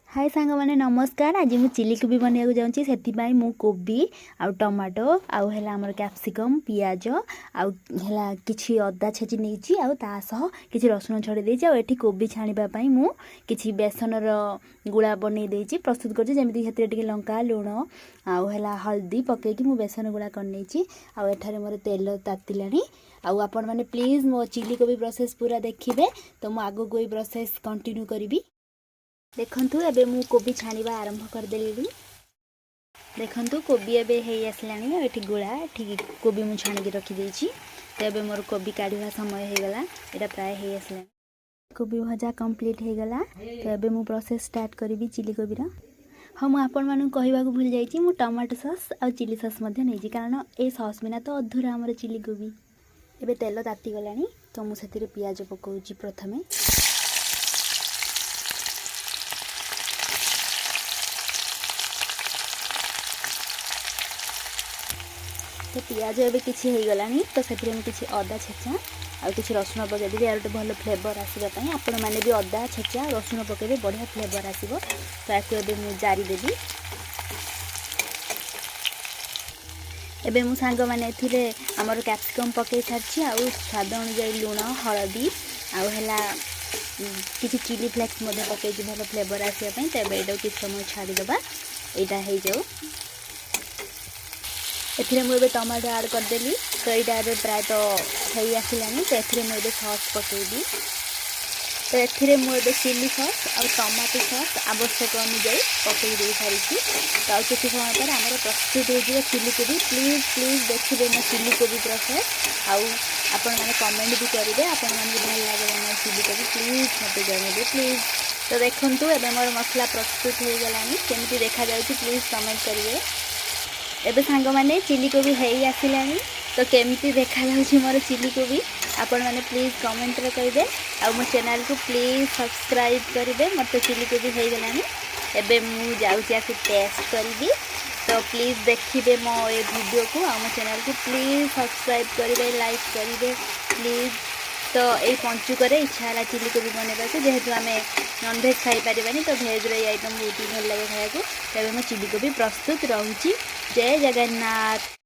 हाय सांग मैंने नमस्कार। आज मुझे चिली कोबी बनवाक जाऊँगी से मु कोबी आउ टमाटो आउ है आमर कैप्सिकम पियाज आउ है कि अदा छेची नहीं आउ कि रसुण छड़े देती आठी कोबी छाणापी मु कि बेसन गुड़ा बनई प्रस्तुत करमी लंका लुण आउ है हल्दी पकईकि मु बेसन गुड़ा कर आठारे मोर तेल तातिला आपण मैंने प्लीज मो चिली कोबी प्रोसेस पूरा देखिए तो मुझे आगो कोई प्रोसेस कंटिन्यू करी। देखंतु एबे मु कोबी छाणीबा आरंभ करदेली। देखंतु कोबी एबे हेई आसलानी एठी गुळा एठी कोबी मु छाणी रखी देछि। तो एबे मोर कोबी काढिबा समय हे गला एटा प्राय हेई आसलानी। कोबी भजा कंप्लीट हे गला। तो एबे मु प्रोसेस स्टार्ट करबी चिली कोबी रा। हाँ मु आपण मानु कहबा को भूल जाईछि मु टमाटो सॉस आ चिली सॉस मध्ये नेछि कारण ए सॉस बिना तो अधूरा हमर चिली कोबी। एबे तेल ताती गलानी तो मु सेतिरे पियाज पकाउछि प्रथमे। तो पियाज एबे किछि हे गलानी तो सेतिरे हम किछि अदा छेचा आ किछि रसुण पकाई देबी यार भल फ्लेवर आसीबा पई आपण माने भी अदा छेचा रसुण पकाइबे बढ़िया फ्लेवर आसीबो। तो याकु एबे मु जारी देबी। एबे मु सांग माने एथिरे हमर कैप्सिकम पकाई सारछि आ स्वाद अनुसार लूण हळदी आ हैला किछि चिली फ्लेक्स मध्ये पकाई भल फ्लेवर आसीबा पई। तो एबे एडो किछि समय छाडी देबा एटा हे जाऊ। एथिरे मुझे टमाटो ऐड करदेली तो यहाँ प्राय तो हो आसलानी। तो एथिरे मुझे सॉस पकईबी। तो एथिरे मुझे चिली सॉस और टमाटो सॉस आवश्यक अनुसार पकई दे सारी। तो आउ किसी समय पर आम प्रस्तुत हो चिली कोबी। प्लीज प्लीज देखिए मो चिली कोबी प्रोसेस आउ आपण मैंने कमेंट भी करेंगे आपण मैंने भल लगे मो चिली कोबी प्लीज मत जनइबे प्लीज। तो देखूँ एवं मोर मसला प्रस्तुत हो गलानी केमती देखा जाउछि प्लीज कमेंट करेंगे। एबे सांग माने चिली कोबी हेई आसिलानी तो केमती देखा जाउछि मोर चिली कोबी आपण माने प्लीज कमेंट रे कहिबे आ मो चैनल को प्लीज सब्सक्राइब करिवे। मते चिली कोबी हेई गलानी एबे मु जाउछि आकु टेस्ट करबी। तो प्लीज देखिबे मो ए वीडियो को आ मो चैनल को प्लीज सब्सक्राइब करिवे लाइक करिवे प्लीज। तो ये पंचुक इच्छा है चिली कोबी बनवा को जेहेतु आम नॉनवेज खाई पारिबानी तो भेज रे आइटम बहुत ही भल लगे खाया। तबे मो चिली कोबी प्रस्तुत रहूची। जय जगन्नाथ।